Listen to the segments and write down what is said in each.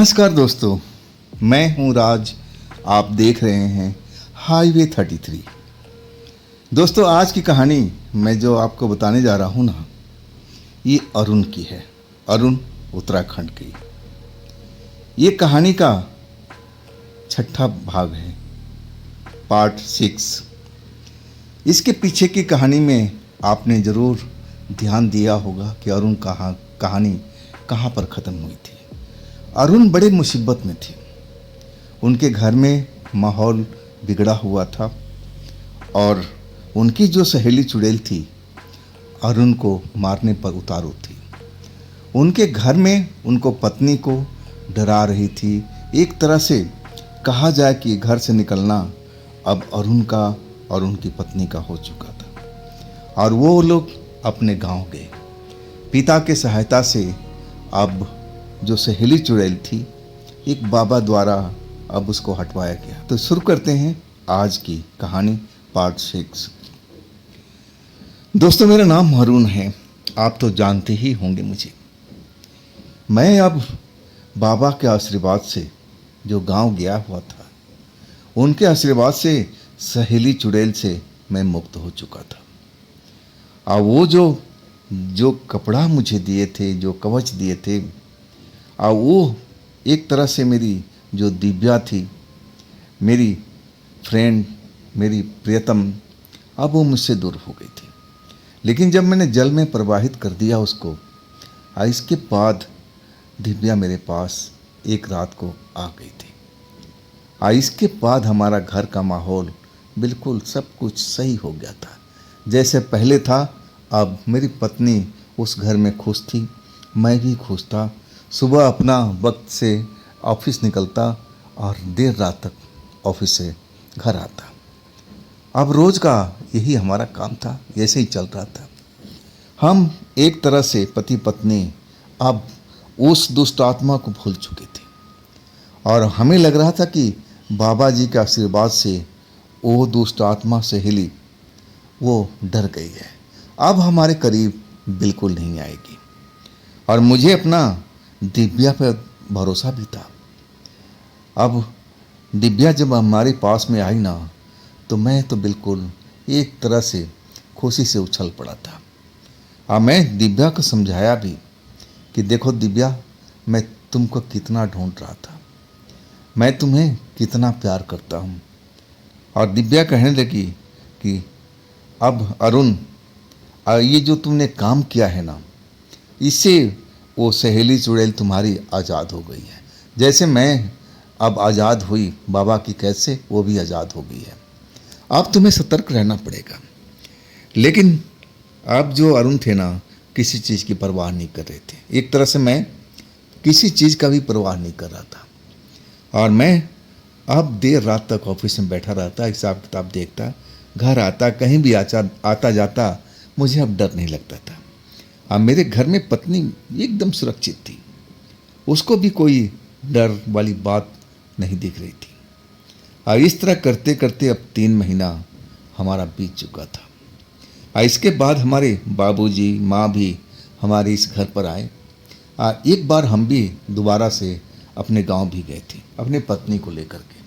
नमस्कार दोस्तों, मैं हूं राज। आप देख रहे हैं हाईवे 33। दोस्तों, आज की कहानी मैं जो आपको बताने जा रहा हूं ना, ये अरुण की है। अरुण उत्तराखंड की। ये कहानी का छठा भाग है, पार्ट 6। इसके पीछे की कहानी में आपने ज़रूर ध्यान दिया होगा कि अरुण कहानी कहाँ पर ख़त्म हुई थी। अरुण बड़े मुसीबत में थे। उनके घर में माहौल बिगड़ा हुआ था और उनकी जो सहेली चुड़ैल थी अरुण को मारने पर उतारू थी। उनके घर में उनको पत्नी को डरा रही थी। एक तरह से कहा जाए कि घर से निकलना अब अरुण का और उनकी पत्नी का हो चुका था और वो लोग अपने गांव गए। पिता के सहायता से अब जो सहेली चुड़ैल थी, एक बाबा द्वारा अब उसको हटवाया गया। तो शुरू करते हैं आज की कहानी, पार्ट 6। दोस्तों, मेरा नाम अरुण है। आप तो जानते ही होंगे मुझे। मैं अब बाबा के आशीर्वाद से जो गांव गया हुआ था, उनके आशीर्वाद से सहेली चुड़ैल से मैं मुक्त हो चुका था। और वो जो कपड़ा मुझे दिए थे, जो कवच दिए थे, और वो एक तरह से मेरी जो दिव्या थी, मेरी फ्रेंड, मेरी प्रियतम, अब वो मुझसे दूर हो गई थी। लेकिन जब मैंने जल में प्रवाहित कर दिया उसको, इसके बाद दिव्या मेरे पास एक रात को आ गई थी। इसके बाद हमारा घर का माहौल बिल्कुल सब कुछ सही हो गया था, जैसे पहले था। अब मेरी पत्नी उस घर में खुश थी, मैं भी खुश था। सुबह अपना वक्त से ऑफिस निकलता और देर रात तक ऑफिस से घर आता। अब रोज़ का यही हमारा काम था, ऐसे ही चल रहा था। हम एक तरह से पति पत्नी अब उस दुष्ट आत्मा को भूल चुके थे और हमें लग रहा था कि बाबा जी के आशीर्वाद से वो दुष्ट आत्मा सहेली वो डर गई है, अब हमारे करीब बिल्कुल नहीं आएगी। और मुझे अपना दिव्या पर भरोसा भी था। अब दिव्या जब हमारे पास में आई ना, तो मैं तो बिल्कुल एक तरह से खुशी से उछल पड़ा था। और मैं दिव्या को समझाया भी कि देखो दिव्या, मैं तुमको कितना ढूंढ रहा था, मैं तुम्हें कितना प्यार करता हूँ। और दिव्या कहने लगी कि अब अरुण, ये जो तुमने काम किया है ना, इससे वो सहेली चुड़ैल तुम्हारी आज़ाद हो गई है। जैसे मैं अब आज़ाद हुई बाबा की कैद से, वो भी आज़ाद हो गई है। अब तुम्हें सतर्क रहना पड़ेगा। लेकिन अब जो अरुण थे ना, किसी चीज़ की परवाह नहीं कर रहे थे। एक तरह से मैं किसी चीज़ का भी परवाह नहीं कर रहा था और मैं अब देर रात तक ऑफिस में बैठा रहता, हिसाब किताब देखता, घर आता, कहीं भी आता जाता, मुझे अब डर नहीं लगता था। अब मेरे घर में पत्नी एकदम सुरक्षित थी, उसको भी कोई डर वाली बात नहीं दिख रही थी। और इस तरह करते करते अब 3 महीना हमारा बीत चुका था। और इसके बाद हमारे बाबूजी माँ भी हमारे इस घर पर आए। एक बार हम भी दोबारा से अपने गांव भी गए थे अपने पत्नी को लेकर के।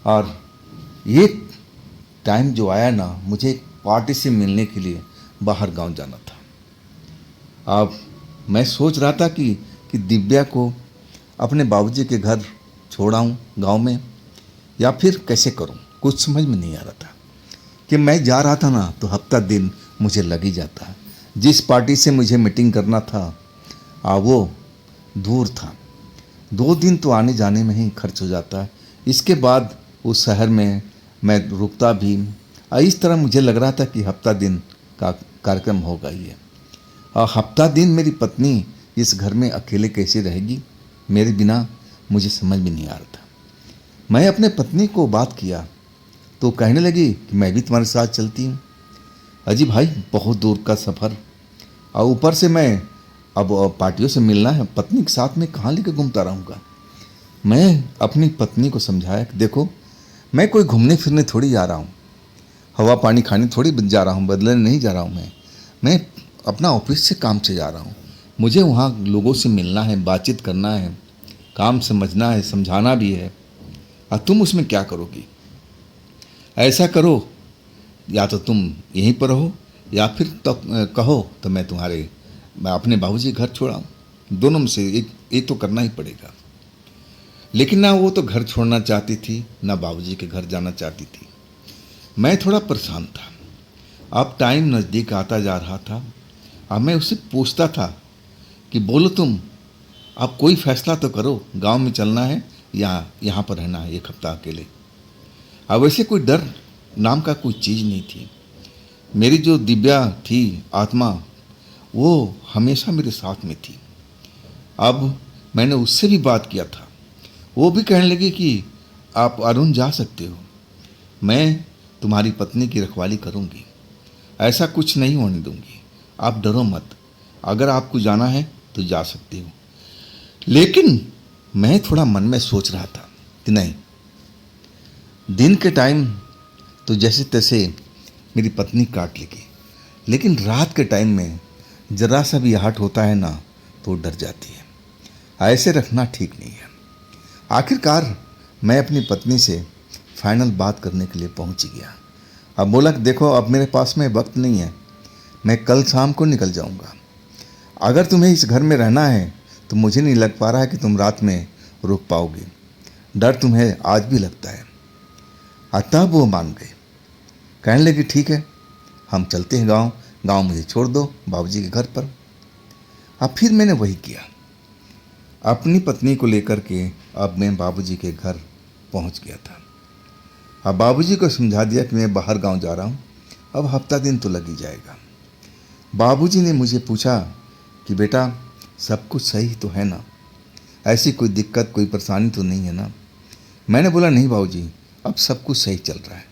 और ये टाइम जो आया ना, मुझे एक पार्टी से मिलने के लिए बाहर गांव जाना था। अब मैं सोच रहा था कि दिव्या को अपने बाबूजी के घर छोड़ाऊँ गांव में, या फिर कैसे करूं, कुछ समझ में नहीं आ रहा था। कि मैं जा रहा था ना, तो हफ्ता दिन मुझे लग ही जाता। जिस पार्टी से मुझे मीटिंग करना था वो दूर था। 2 दिन तो आने जाने में ही खर्च हो जाता। इसके बाद उस शहर में मैं रुकता भी। इस तरह मुझे लग रहा था कि हफ्ता दिन का कार्यक्रम होगा ये। और हफ्ता दिन मेरी पत्नी इस घर में अकेले कैसे रहेगी मेरे बिना, मुझे समझ में नहीं आ रहा था। मैं अपने पत्नी को बात किया तो कहने लगी कि मैं भी तुम्हारे साथ चलती हूँ। अजी भाई, बहुत दूर का सफ़र, और ऊपर से मैं अब पार्टियों से मिलना है, पत्नी के साथ में कहाँ लेकर घूमता रहूँगा। मैं अपनी पत्नी को समझाया कि देखो, मैं कोई घूमने फिरने थोड़ी जा रहा हूँ, हवा पानी खाने थोड़ी जा रहा हूँ, बदलने नहीं जा रहा हूँ। मैं अपना ऑफिस से काम से जा रहा हूँ। मुझे वहाँ लोगों से मिलना है, बातचीत करना है। काम समझना है, समझाना भी है, और तुम उसमें क्या करोगी? ऐसा करो, या तो तुम यहीं पर रहो, या फिर तो कहो तो मैं अपने बाबूजी घर छोड़ाऊँ। दोनों में से एक तो करना ही पड़ेगा। लेकिन ना वो तो घर छोड़ना चाहती थी, ना बाबूजी के घर जाना चाहती थी। मैं थोड़ा परेशान था। अब टाइम नज़दीक आता जा रहा था। अब मैं उससे पूछता था कि बोलो तुम, अब कोई फैसला तो करो, गांव में चलना है या यहाँ पर रहना है 1 हफ्ता अकेले। अब वैसे कोई डर नाम का कोई चीज़ नहीं थी। मेरी जो दिव्या थी, आत्मा, वो हमेशा मेरे साथ में थी। अब मैंने उससे भी बात किया था। वो भी कहने लगी कि आप अरुण जा सकते हो, मैं तुम्हारी पत्नी की रखवाली करूँगी, ऐसा कुछ नहीं होने दूंगी, आप डरो मत, अगर आपको जाना है तो जा सकते हो। लेकिन मैं थोड़ा मन में सोच रहा था कि नहीं, दिन के टाइम तो जैसे तैसे मेरी पत्नी काट लेगी, लेकिन रात के टाइम में ज़रा सा भी आहट होता है ना तो डर जाती है। ऐसे रखना ठीक नहीं है। आखिरकार मैं अपनी पत्नी से फाइनल बात करने के लिए पहुंच गया। अब बोला कि देखो, अब मेरे पास में वक्त नहीं है, मैं कल शाम को निकल जाऊंगा। अगर तुम्हें इस घर में रहना है तो मुझे नहीं लग पा रहा है कि तुम रात में रुक पाओगे। डर तुम्हें आज भी लगता है। तब वो मान गए, कहने लगे ठीक है, हम चलते हैं गांव मुझे छोड़ दो बाबूजी के घर पर। अब फिर मैंने वही किया। अपनी पत्नी को लेकर के अब मैं बाबूजी के घर पहुंच गया था। अब बाबूजी को समझा दिया कि मैं बाहर गांव जा रहा हूं, अब हफ्ता दिन तो लग ही जाएगा। बाबूजी ने मुझे पूछा कि बेटा सब कुछ सही तो है ना, ऐसी कोई दिक्कत कोई परेशानी तो नहीं है ना? मैंने बोला नहीं बाबूजी, अब सब कुछ सही चल रहा है।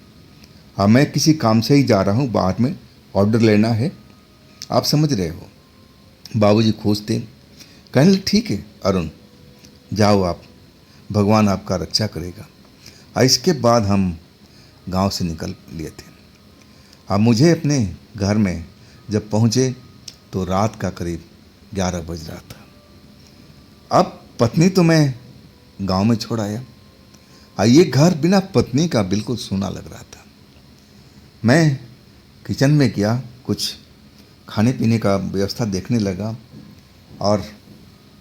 हाँ, मैं किसी काम से ही जा रहा हूँ, बाहर में ऑर्डर लेना है, आप समझ रहे हो। बाबूजी खुश थे, कहने लगे ठीक है अरुण, जाओ आप, भगवान आपका रक्षा करेगा। और इसके बाद हम गांव से निकल लिए थे। अब मुझे अपने घर में जब पहुँचे तो रात का करीब 11 बज रहा था। अब पत्नी तो मैं गांव में छोड़ आया, और ये घर बिना पत्नी का बिल्कुल सूना लग रहा था। मैं किचन में गया, कुछ खाने पीने का व्यवस्था देखने लगा, और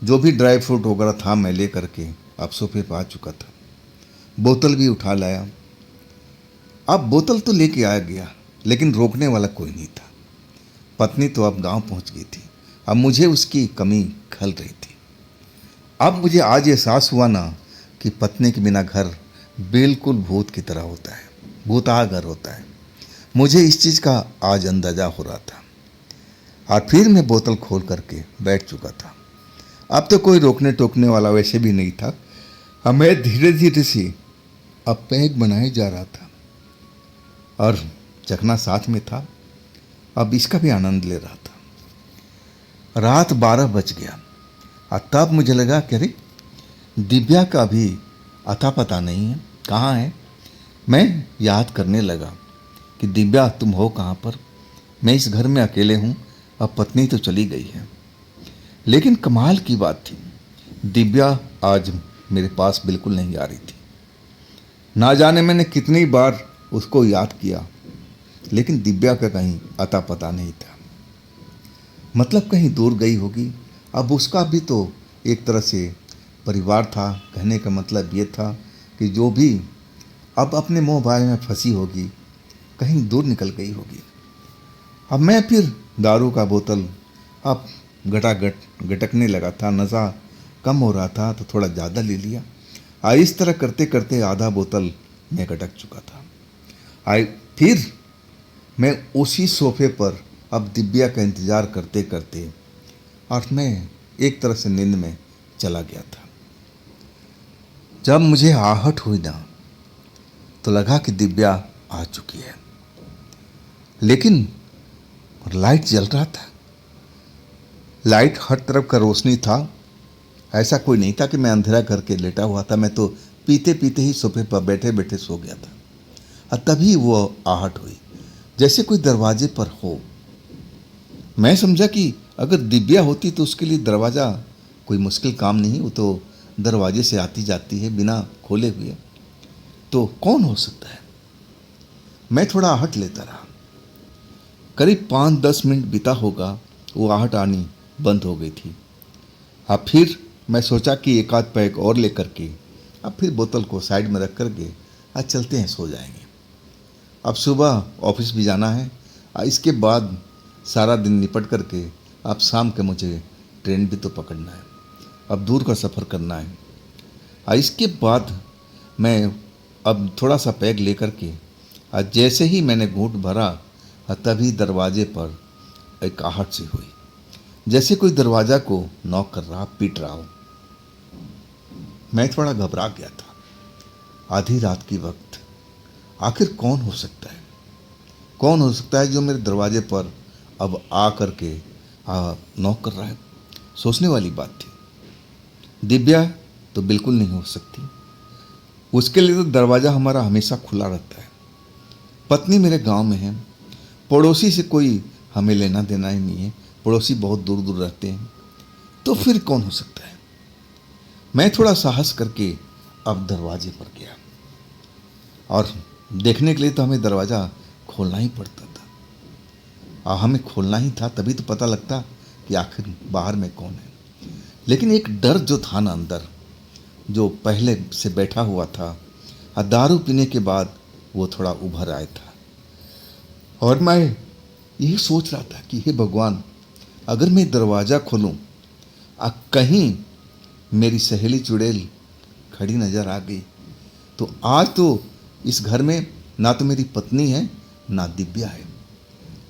जो भी ड्राई फ्रूट वगैरह था मैं ले करके अब सोफे पर आ चुका था। बोतल भी उठा लाया। अब बोतल तो लेके आ गया, लेकिन रोकने वाला कोई नहीं था। पत्नी तो अब गांव पहुंच गई थी। अब मुझे उसकी कमी खल रही थी। अब मुझे आज एहसास हुआ ना कि पत्नी के बिना घर बिल्कुल भूत की तरह होता है, भूतहा घर होता है। मुझे इस चीज़ का आज अंदाज़ा हो रहा था। और फिर मैं बोतल खोल करके बैठ चुका था। अब तो कोई रोकने टोकने वाला वैसे भी नहीं था। अब मैं धीरे धीरे से अब पैक बनाए जा रहा था, और चखना साथ में था। अब इसका भी आनंद ले रहा था। रात 12 बज गया, और तब मुझे लगा कि अरे दिव्या का भी अता पता नहीं है, कहाँ है। मैं याद करने लगा कि दिव्या तुम हो कहाँ पर, मैं इस घर में अकेले हूँ, अब पत्नी तो चली गई है। लेकिन कमाल की बात थी, दिव्या आज मेरे पास बिल्कुल नहीं आ रही थी। ना जाने मैंने कितनी बार उसको याद किया, लेकिन दिव्या का कहीं अता पता नहीं था। मतलब कहीं दूर गई होगी। अब उसका भी तो एक तरह से परिवार था। कहने का मतलब ये था कि जो भी अब अपने मोह भाव में फंसी होगी, कहीं दूर निकल गई होगी। अब मैं फिर दारू का बोतल अब गटकने लगा था। नशा कम हो रहा था तो थोड़ा ज़्यादा ले लिया। इस तरह करते करते आधा बोतल मैं गटक चुका था। फिर मैं उसी सोफे पर अब दिव्या का इंतज़ार करते करते, और मैं एक तरह से नींद में चला गया था। जब मुझे आहट हुई ना तो लगा कि दिव्या आ चुकी है, लेकिन लाइट जल रहा था। लाइट हर तरफ का रोशनी था। ऐसा कोई नहीं था कि मैं अंधेरा करके लेटा हुआ था। मैं तो पीते पीते ही सोफे पर बैठे बैठे सो गया था। और तभी वो आहट हुई, जैसे कोई दरवाजे पर हो। मैं समझा कि अगर दिव्या होती तो उसके लिए दरवाज़ा कोई मुश्किल काम नहीं, वो तो दरवाजे से आती जाती है बिना खोले हुए, तो कौन हो सकता है? मैं थोड़ा आहट लेता रहा। करीब 5-10 मिनट बीता होगा, वो आहट आनी बंद हो गई थी। अब फिर मैं सोचा कि एक आध पैक और लेकर के अब फिर बोतल को साइड में रख करके आज चलते हैं, सो जाएंगे। अब सुबह ऑफिस भी जाना है, इसके बाद सारा दिन निपट करके अब शाम के मुझे ट्रेन भी तो पकड़ना है, अब दूर का सफ़र करना है। इसके बाद मैं अब थोड़ा सा पैक लेकर के जैसे ही मैंने घूंट भरा तभी दरवाजे पर एक आहट सी हुई, जैसे कोई दरवाज़ा को नॉक कर रहा, पीट रहा हो। मैं थोड़ा घबरा गया था। आधी रात की वक्त आखिर कौन हो सकता है? कौन हो सकता है जो मेरे दरवाजे पर अब आ करके नॉक कर रहा है? सोचने वाली बात थी। दिव्या तो बिल्कुल नहीं हो सकती, उसके लिए तो दरवाज़ा हमारा हमेशा खुला रहता है। पत्नी मेरे गांव में है, पड़ोसी से कोई हमें लेना देना ही नहीं है, पड़ोसी बहुत दूर दूर रहते हैं, तो फिर कौन हो सकता है? मैं थोड़ा साहस करके अब दरवाजे पर गया और देखने के लिए तो हमें दरवाज़ा खोलना ही पड़ता था, हमें खोलना ही था, तभी तो पता लगता कि आखिर बाहर में कौन है। लेकिन एक डर जो था ना अंदर, जो पहले से बैठा हुआ था, दारू पीने के बाद वो थोड़ा उभर आया था। और मैं यही सोच रहा था कि हे भगवान, अगर मैं दरवाज़ा खोलूं, कहीं मेरी सहेली चुड़ैल खड़ी नज़र आ गई, तो आज तो इस घर में ना तो मेरी पत्नी है ना दिव्या है,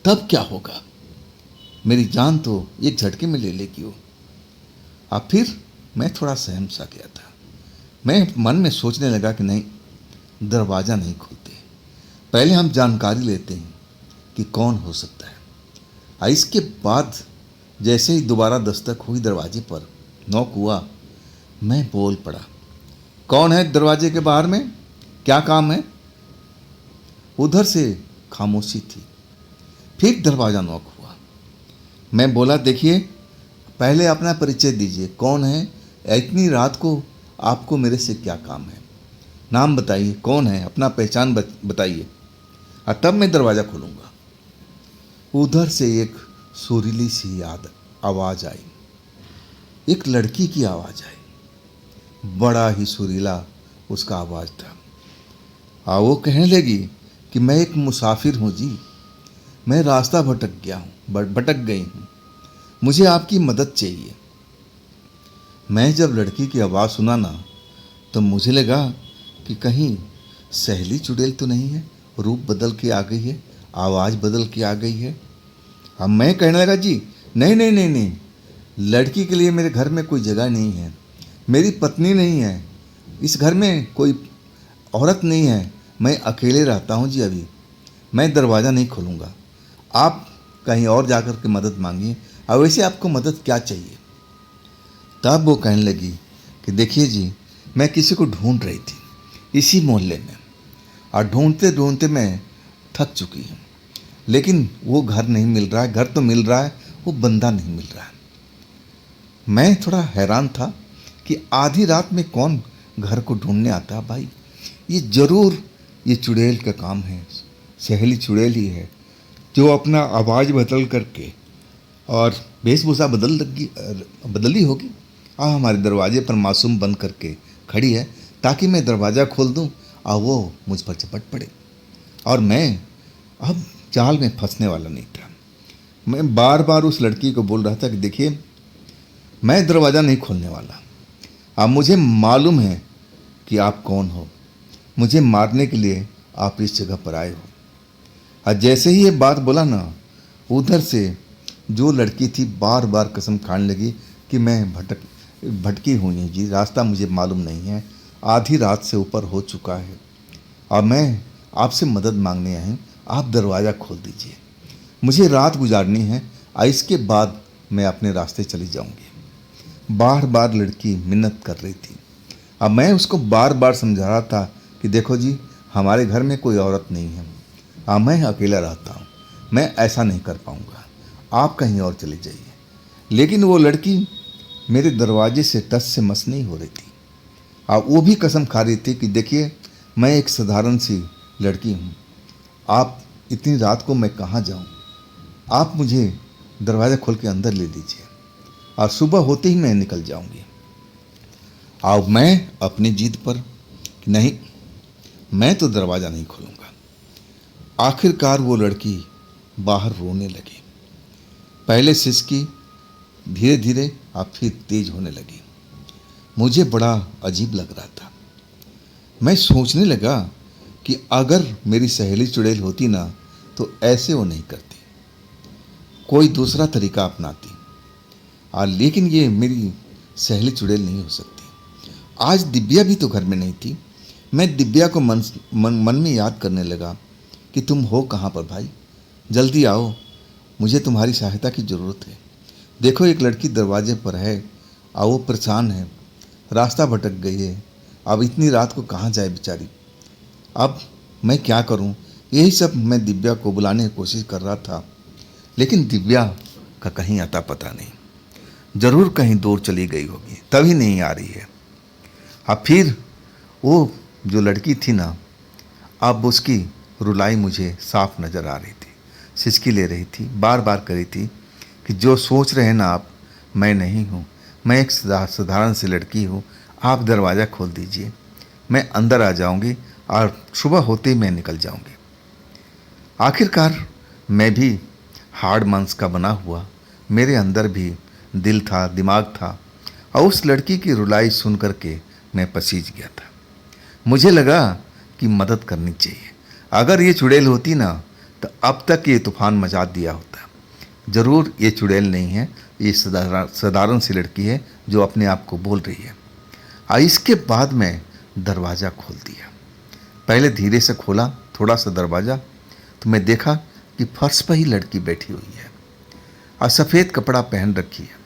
तब क्या होगा? मेरी जान तो एक झटके में ले लेगी वो। अब फिर मैं थोड़ा सहम सा गया था। मैं मन में सोचने लगा कि नहीं, दरवाज़ा नहीं खोलते, पहले हम जानकारी लेते हैं कि कौन हो सकता है। इसके बाद जैसे ही दोबारा दस्तक हुई, दरवाजे पर नॉक हुआ, मैं बोल पड़ा, कौन है दरवाजे के बाहर में, क्या काम है? उधर से खामोशी थी। फिर दरवाज़ा नॉक हुआ। मैं बोला, देखिए, पहले अपना परिचय दीजिए, कौन है? इतनी रात को आपको मेरे से क्या काम है? नाम बताइए, कौन है? अपना पहचान बताइए, और तब मैं दरवाज़ा खोलूँगा। उधर से एक सुरीली सी आवाज़ आई, एक लड़की की आवाज़ आई, बड़ा ही सुरीला उसका आवाज़ था। वो कहने लगी कि मैं एक मुसाफिर हूँ जी, मैं रास्ता भटक गया हूँ, भटक गई हूँ, मुझे आपकी मदद चाहिए। मैं जब लड़की की आवाज़ सुना ना, तो मुझे लगा कि कहीं सहेली चुड़ैल तो नहीं है, रूप बदल के आ गई है, आवाज़ बदल के आ गई है। अब मैं कहने लगा, जी नहीं नहीं नहीं नहीं, लड़की के लिए मेरे घर में कोई जगह नहीं है, मेरी पत्नी नहीं है, इस घर में कोई औरत नहीं है, मैं अकेले रहता हूँ जी, अभी मैं दरवाज़ा नहीं खोलूँगा, आप कहीं और जाकर के मदद मांगिए, और वैसे आपको मदद क्या चाहिए? तब वो कहने लगी कि देखिए जी, मैं किसी को ढूंढ रही थी इसी मोहल्ले में, और ढूंढते ढूंढते मैं थक चुकी हूँ, लेकिन वो घर नहीं मिल रहा है, घर तो मिल रहा है, वो बंदा नहीं मिल रहा है। मैं थोड़ा हैरान था कि आधी रात में कौन घर को ढूंढने आता है भाई, ये ज़रूर ये चुड़ैल का काम है, सहेली चुड़ैल ही है, जो अपना आवाज़ बदल करके और वेशभूषा बदली होगी, हमारे दरवाजे पर मासूम बंद करके खड़ी है, ताकि मैं दरवाज़ा खोल दूं और वो मुझ पर झपट पड़े, और मैं अब जाल में फंसने वाला नहीं था। मैं बार बार उस लड़की को बोल रहा था कि देखिए, मैं दरवाज़ा नहीं खोलने वाला, अब मुझे मालूम है कि आप कौन हो, मुझे मारने के लिए आप इस जगह पर आए हो। और जैसे ही ये बात बोला ना, उधर से जो लड़की थी बार बार कसम खाने लगी कि मैं भटकी हुई हूँ जी, रास्ता मुझे मालूम नहीं है, आधी रात से ऊपर हो चुका है, और मैं आपसे मदद मांगने आया हूँ, आप दरवाज़ा खोल दीजिए, मुझे रात गुजारनी है, और इसके बाद मैं अपने रास्ते चली जाऊँगी। बार बार लड़की मिन्नत कर रही थी। अब मैं उसको बार बार समझा रहा था कि देखो जी, हमारे घर में कोई औरत नहीं है, मैं अकेला रहता हूँ, मैं ऐसा नहीं कर पाऊँगा, आप कहीं और चले जाइए। लेकिन वो लड़की मेरे दरवाजे से टस से मस नहीं हो रही थी। वो भी कसम खा रही थी कि देखिए मैं एक साधारण सी लड़की हूँ, आप इतनी रात को मैं कहाँ जाऊँ, आप मुझे दरवाज़ा खोल के अंदर ले लीजिए और सुबह होते ही मैं निकल जाऊँगी। अब मैं अपनी जिद पर कि नहीं, मैं तो दरवाज़ा नहीं खोलूँगा। आखिरकार वो लड़की बाहर रोने लगी। पहले सिसकी, धीरे धीरे अब फिर तेज होने लगी। मुझे बड़ा अजीब लग रहा था। मैं सोचने लगा कि अगर मेरी सहेली चुड़ैल होती ना तो ऐसे वो नहीं करती, कोई दूसरा तरीका अपनाती। लेकिन ये मेरी सहेली चुड़ैल नहीं हो सकती। आज दिव्या भी तो घर में नहीं थी। मैं दिव्या को मन में याद करने लगा कि तुम हो कहाँ पर भाई, जल्दी आओ, मुझे तुम्हारी सहायता की ज़रूरत है। देखो एक लड़की दरवाजे पर है और वो परेशान है, रास्ता भटक गई है, अब इतनी रात को कहाँ जाए बेचारी। अब मैं क्या करूं? यही सब मैं दिव्या को बुलाने की कोशिश कर रहा था, लेकिन दिव्या का कहीं अता पता नहीं। ज़रूर कहीं दूर चली गई होगी, तभी नहीं आ रही है। अब फिर वो जो लड़की थी ना, अब उसकी रुलाई मुझे साफ नज़र आ रही थी। सिसकी ले रही थी, बार बार करी थी कि जो सोच रहे हैं ना आप, मैं नहीं हूँ, मैं एक साधारण सी लड़की हूँ, आप दरवाज़ा खोल दीजिए, मैं अंदर आ जाऊँगी और सुबह होते ही मैं निकल जाऊँगी। आखिरकार मैं भी हार्ड मांस का बना हुआ, मेरे अंदर भी दिल था, दिमाग था, और उस लड़की की रुलाई सुन कर के मैं पसीज गया था। मुझे लगा कि मदद करनी चाहिए। अगर ये चुड़ैल होती ना तो अब तक ये तूफान मचा दिया होता। ज़रूर ये चुड़ैल नहीं है, ये साधारण सी लड़की है जो अपने आप को बोल रही है। इसके बाद मैं दरवाज़ा खोल दिया। पहले धीरे से खोला थोड़ा सा दरवाज़ा, तो मैं देखा कि फर्श पर ही लड़की बैठी हुई है और सफ़ेद कपड़ा पहन रखी है।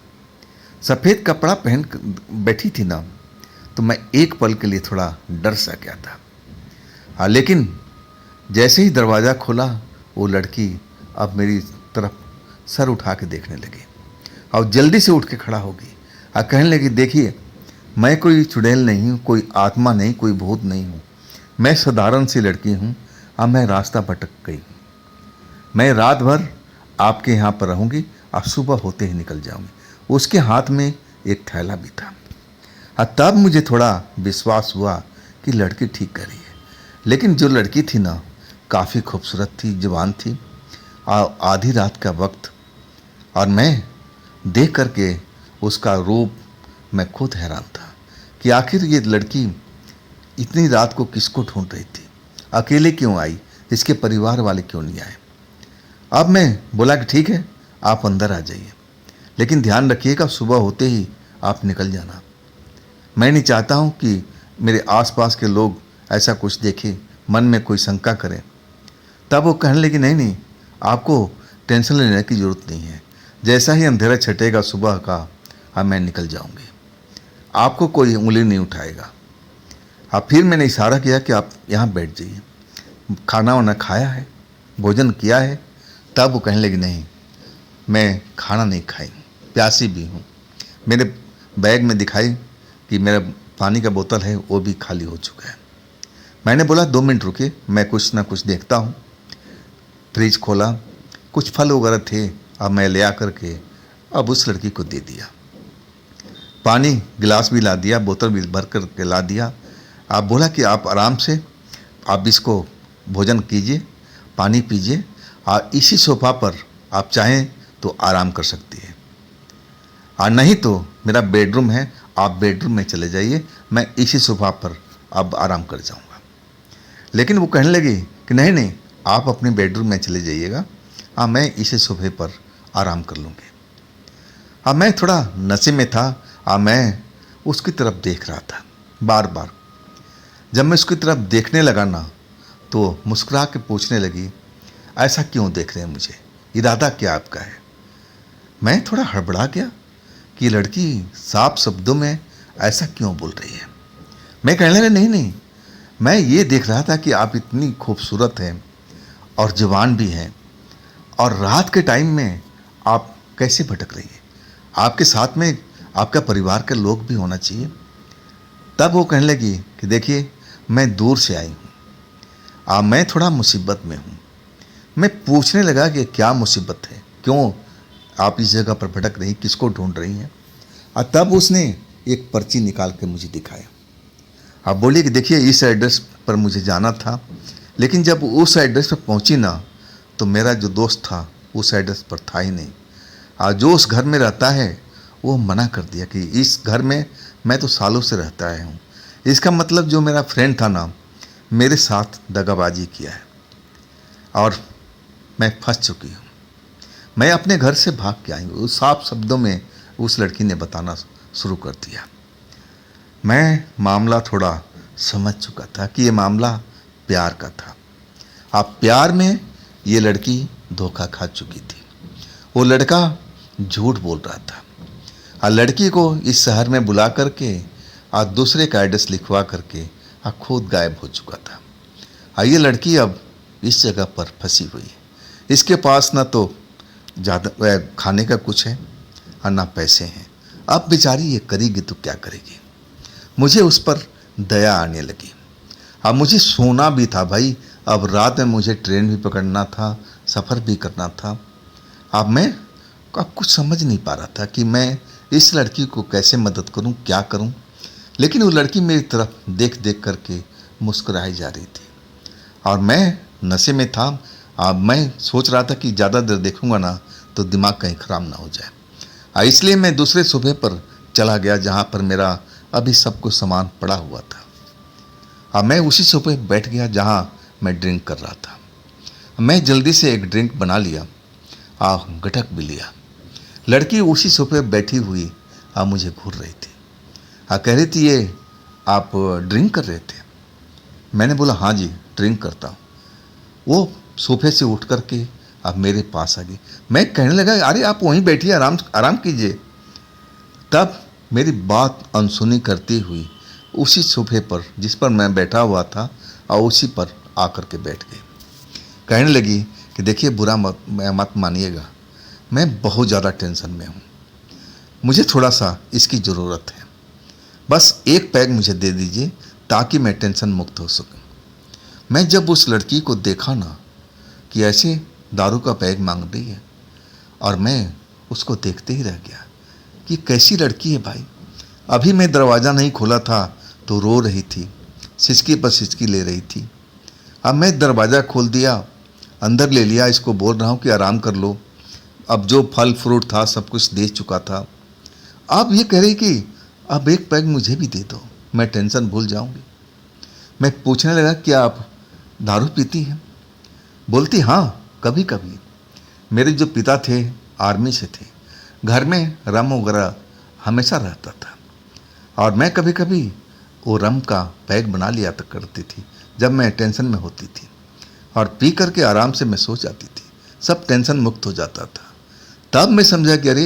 सफ़ेद कपड़ा पहन बैठी थी ना, तो मैं एक पल के लिए थोड़ा डर सा गया था। लेकिन जैसे ही दरवाज़ा खोला, वो लड़की अब मेरी तरफ सर उठा के देखने लगी और जल्दी से उठ के खड़ा हो गई और कहने लगी, देखिए मैं कोई चुड़ैल नहीं हूँ, कोई आत्मा नहीं, कोई भूत नहीं हूँ, मैं साधारण सी लड़की हूँ। अब मैं रास्ता भटक गई हूँ, मैं रात भर आपके यहाँ पर रहूँगी और सुबह होते ही निकल जाऊँगी। उसके हाथ में एक थैला भी था। तब मुझे थोड़ा विश्वास हुआ कि लड़की ठीक कर रही है। लेकिन जो लड़की थी ना, काफ़ी खूबसूरत थी, जवान थी, आधी रात का वक्त, और मैं देख करके उसका रूप मैं खुद हैरान था कि आखिर ये लड़की इतनी रात को किसको ढूंढ रही थी, अकेले क्यों आई, इसके परिवार वाले क्यों नहीं आए। अब मैं बोला कि ठीक है, आप अंदर आ जाइए, लेकिन ध्यान रखिएगा सुबह होते ही आप निकल जाना। मैं नहीं चाहता हूँ कि मेरे आसपास के लोग ऐसा कुछ देखें, मन में कोई शंका करें। तब वो कहने लगी, नहीं नहीं, आपको टेंशन लेने की ज़रूरत नहीं है, जैसा ही अंधेरा छटेगा सुबह का, मैं निकल जाऊँगी, आपको कोई उंगली नहीं उठाएगा। फिर मैंने इशारा किया कि आप यहाँ बैठ जाइए, खाना वाना खाया है, भोजन किया है। तब वो कहने लगी, नहीं मैं खाना नहीं खाई, प्यासी भी हूँ। मेरे बैग में दिखाई कि मेरा पानी का बोतल है वो भी खाली हो चुका है। मैंने बोला 2 मिनट रुके, मैं कुछ ना कुछ देखता हूँ। फ्रिज खोला, कुछ फल वगैरह थे, अब मैं ले आकर के अब उस लड़की को दे दिया। पानी गिलास भी ला दिया, बोतल भी भर कर के ला दिया। आप बोला कि आप आराम से आप इसको भोजन कीजिए, पानी पीजिए, और इसी सोफ़ा पर आप चाहें तो आराम कर सकती है, और नहीं तो मेरा बेडरूम है, आप बेडरूम में चले जाइए, मैं इसी सोफ़ा पर अब आराम कर जाऊंगा। लेकिन वो कहने लगी कि नहीं नहीं, आप अपने बेडरूम में चले जाइएगा, मैं इसी सोफ़े पर आराम कर लूँगी। अब मैं थोड़ा नशे में था, मैं उसकी तरफ देख रहा था बार बार। जब मैं उसकी तरफ देखने लगा ना, तो मुस्कुरा के पूछने लगी, ऐसा क्यों देख रहे हैं मुझे, इरादा क्या आपका है। मैं थोड़ा हड़बड़ा गया कि लड़की साफ शब्दों में ऐसा क्यों बोल रही है। मैं कहने लगा, नहीं नहीं, मैं ये देख रहा था कि आप इतनी खूबसूरत हैं और जवान भी हैं, और रात के टाइम में आप कैसे भटक रही है, आपके साथ में आपका परिवार के लोग भी होना चाहिए। तब वो कहने लगी कि देखिए मैं दूर से आई हूँ, मैं थोड़ा मुसीबत में हूँ। मैं पूछने लगा कि क्या मुसीबत है, क्यों आप इस जगह पर भटक रही, किसको ढूंढ रही हैं। और तब उसने एक पर्ची निकाल के मुझे दिखाया। आप बोलिए कि देखिए इस एड्रेस पर मुझे जाना था, लेकिन जब उस एड्रेस पर पहुंची ना तो मेरा जो दोस्त था उस एड्रेस पर था ही नहीं। और जो उस घर में रहता है वो मना कर दिया कि इस घर में मैं तो सालों से रहता आया हूँ। इसका मतलब जो मेरा फ्रेंड था ना, मेरे साथ दगाबाजी किया है और मैं फंस चुकी हूँ। मैं अपने घर से भाग के आई हूँ। उस साफ शब्दों में उस लड़की ने बताना शुरू कर दिया। मैं मामला थोड़ा समझ चुका था कि ये मामला प्यार का था। अब प्यार में ये लड़की धोखा खा चुकी थी। वो लड़का झूठ बोल रहा था और लड़की को इस शहर में बुला करके और दूसरे का एड्रेस लिखवा करके और खुद गायब हो चुका था। और ये लड़की अब इस जगह पर फंसी हुई है। इसके पास ना तो ज़्यादा खाने का कुछ है और ना पैसे हैं। अब बेचारी ये करेगी तो क्या करेगी। मुझे उस पर दया आने लगी। अब मुझे सोना भी था भाई, अब रात में मुझे ट्रेन भी पकड़ना था, सफ़र भी करना था। अब मैं कुछ समझ नहीं पा रहा था कि मैं इस लड़की को कैसे मदद करूं, क्या करूं। लेकिन वो लड़की मेरी तरफ देख देख करके मुस्कुराई जा रही थी और मैं नशे में था। अब मैं सोच रहा था कि ज़्यादा देर देखूंगा ना तो दिमाग कहीं ख़राब ना हो जाए। इसलिए मैं दूसरे सूबे पर चला गया जहाँ पर मेरा अभी सब कुछ सामान पड़ा हुआ था। अब मैं उसी सूबे बैठ गया जहाँ मैं ड्रिंक कर रहा था। मैं जल्दी से एक ड्रिंक बना लिया और गटक भी लिया। लड़की उसी सोफे पर बैठी हुई मुझे घूर रही थी। कह रही थी ये आप ड्रिंक कर रहे थे। मैंने बोला हाँ जी ड्रिंक करता हूँ। वो सोफे से उठ करके अब मेरे पास आ गई। मैं कहने लगा अरे आप वहीं बैठिए, आराम आराम कीजिए। तब मेरी बात अनसुनी करती हुई उसी सोफे पर जिस पर मैं बैठा हुआ था और उसी पर आकर के बैठ गई। कहने लगी कि देखिए बुरा मत मानिएगा, मैं बहुत ज़्यादा टेंशन में हूँ, मुझे थोड़ा सा इसकी ज़रूरत है, बस एक पैग मुझे दे दीजिए ताकि मैं टेंशन मुक्त हो सकूँ। मैं जब उस लड़की को देखा ना कि ऐसे दारू का पैग मांग रही है और मैं उसको देखते ही रह गया कि कैसी लड़की है भाई। अभी मैं दरवाज़ा नहीं खोला था तो रो रही थी, सिसकी पर सिसकी ले रही थी। अब मैं दरवाज़ा खोल दिया, अंदर ले लिया, इसको बोल रहा हूँ कि आराम कर लो। अब जो फल फ्रूट था सब कुछ दे चुका था। अब ये कह रही कि अब एक पैग मुझे भी दे दो, मैं टेंशन भूल जाऊंगी। मैं पूछने लगा क्या आप दारू पीती हैं? बोलती हाँ कभी कभी। मेरे जो पिता थे आर्मी से थे, घर में रम वगैरह हमेशा रहता था और मैं कभी कभी वो रम का पैग बना लिया करती थी जब मैं टेंशन में होती थी और पी करके आराम से मैं सो जाती थी, सब टेंशन मुक्त हो जाता था। तब मैं समझा कि अरे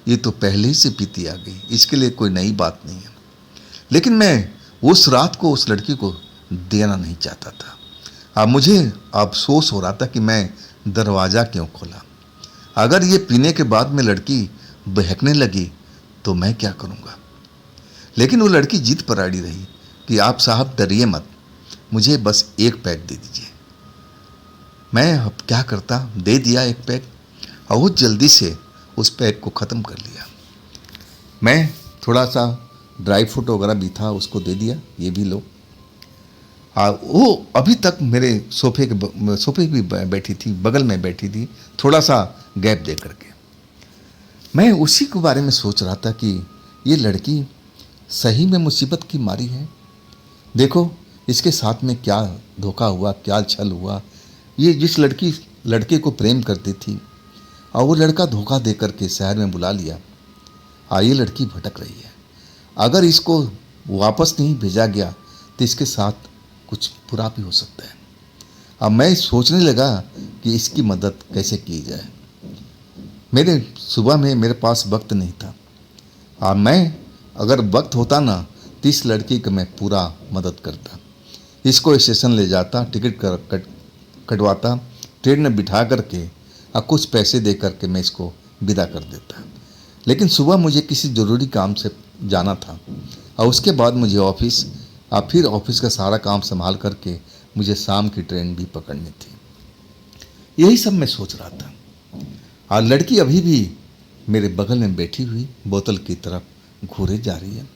ये तो पहले ही से पीती आ गई, इसके लिए कोई नई बात नहीं है। लेकिन मैं उस रात को उस लड़की को देना नहीं चाहता था। अब मुझे अफसोस हो रहा था कि मैं दरवाज़ा क्यों खोला। अगर ये पीने के बाद में लड़की बहकने लगी तो मैं क्या करूँगा। लेकिन वो लड़की जिद पर अड़ी रही कि आप साहब डरिए मत, मुझे बस एक पैग दे दीजिए। मैं अब क्या करता, दे दिया एक पैग और वो जल्दी से उस पैग को ख़त्म कर लिया। मैं थोड़ा सा ड्राई फ्रूट वगैरह भी था उसको दे दिया, ये भी लो। वो अभी तक मेरे सोफे भी बैठी थी, बगल में बैठी थी, थोड़ा सा गैप दे करके। मैं उसी के बारे में सोच रहा था कि ये लड़की सही में मुसीबत की मारी है। देखो इसके साथ में क्या धोखा हुआ, क्या छल हुआ। ये जिस लड़के को प्रेम करती थी और वो लड़का धोखा दे करके शहर में बुला लिया, ये लड़की भटक रही है। अगर इसको वापस नहीं भेजा गया तो इसके साथ कुछ बुरा भी हो सकता है। अब मैं सोचने लगा कि इसकी मदद कैसे की जाए। सुबह में मेरे पास वक्त नहीं था। मैं अगर वक्त होता ना तो इस लड़की को मैं पूरा मदद करता, इसको स्टेशन ले जाता, टिकट कटवाता, ट्रेन में बिठा करके और कुछ पैसे दे करके मैं इसको विदा कर देता। लेकिन सुबह मुझे किसी ज़रूरी काम से जाना था और उसके बाद मुझे ऑफिस, और फिर ऑफिस का सारा काम संभाल करके मुझे शाम की ट्रेन भी पकड़नी थी। यही सब मैं सोच रहा था, और लड़की अभी भी मेरे बगल में बैठी हुई बोतल की तरफ घूरे जा रही है।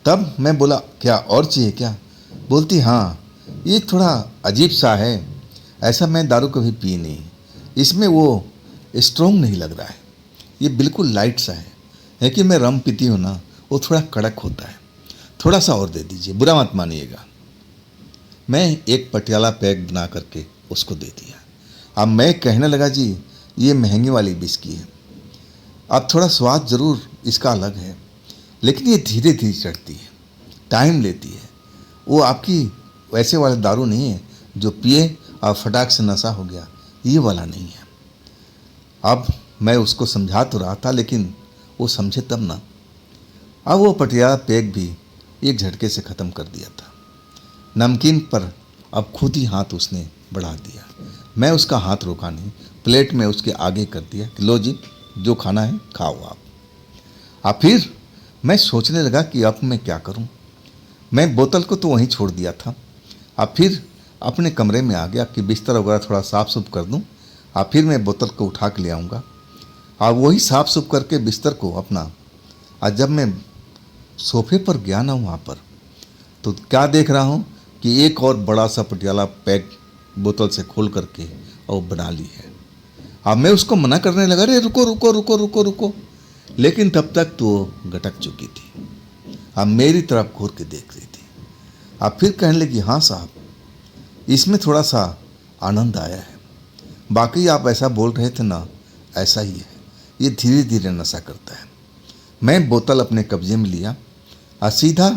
तब मैं बोला, क्या और चाहिए क्या? बोलती, हाँ, ये थोड़ा अजीब सा है, ऐसा मैं दारू कभी पी नहीं, इसमें वो स्ट्रॉन्ग नहीं लग रहा है, ये बिल्कुल लाइट सा है कि मैं रम पीती हूँ ना, वो थोड़ा कड़क होता है, थोड़ा सा और दे दीजिए, बुरा मत मानिएगा। मैं एक पटियाला पैक बना करके उसको दे दिया। अब मैं कहने लगा, जी ये महंगी वाली विस्की है, अब थोड़ा स्वाद ज़रूर इसका अलग है, लेकिन ये धीरे धीरे चढ़ती है, टाइम लेती है, वो आपकी वैसे वाला दारू नहीं है जो पिए और फटाक से नशा हो गया, ये वाला नहीं है। अब मैं उसको समझा तो रहा था, लेकिन वो समझे तब ना। अब वो पटियाला पैक भी एक झटके से ख़त्म कर दिया था। नमकीन पर अब खुद ही हाथ उसने बढ़ा दिया। मैं उसका हाथ रोका नहीं, प्लेट में उसके आगे कर दिया कि लो जी, जो खाना है खाओ आप। अब फिर मैं सोचने लगा कि अब मैं क्या करूं। मैं बोतल को तो वहीं छोड़ दिया था। अब फिर अपने कमरे में आ गया कि बिस्तर वगैरह थोड़ा साफ सुफ कर दूं, और फिर मैं बोतल को उठा के ले आऊँगा। और वही साफ सुफ करके बिस्तर को अपना, और जब मैं सोफे पर गया ना वहाँ पर, तो क्या देख रहा हूँ कि एक और बड़ा सा पटियाला पैक बोतल से खोल करके और बना ली है। अब मैं उसको मना करने लगा, अरे रुको रुको रुको रुको रुको, लेकिन तब तक तो गटक चुकी थी। अब मेरी तरफ घूर के देख रही थी। अब फिर कहने लगी, हाँ साहब, इसमें थोड़ा सा आनंद आया है, बाकी आप ऐसा बोल रहे थे ना, ऐसा ही है, ये धीरे धीरे नशा करता है। मैं बोतल अपने कब्जे में लिया और सीधा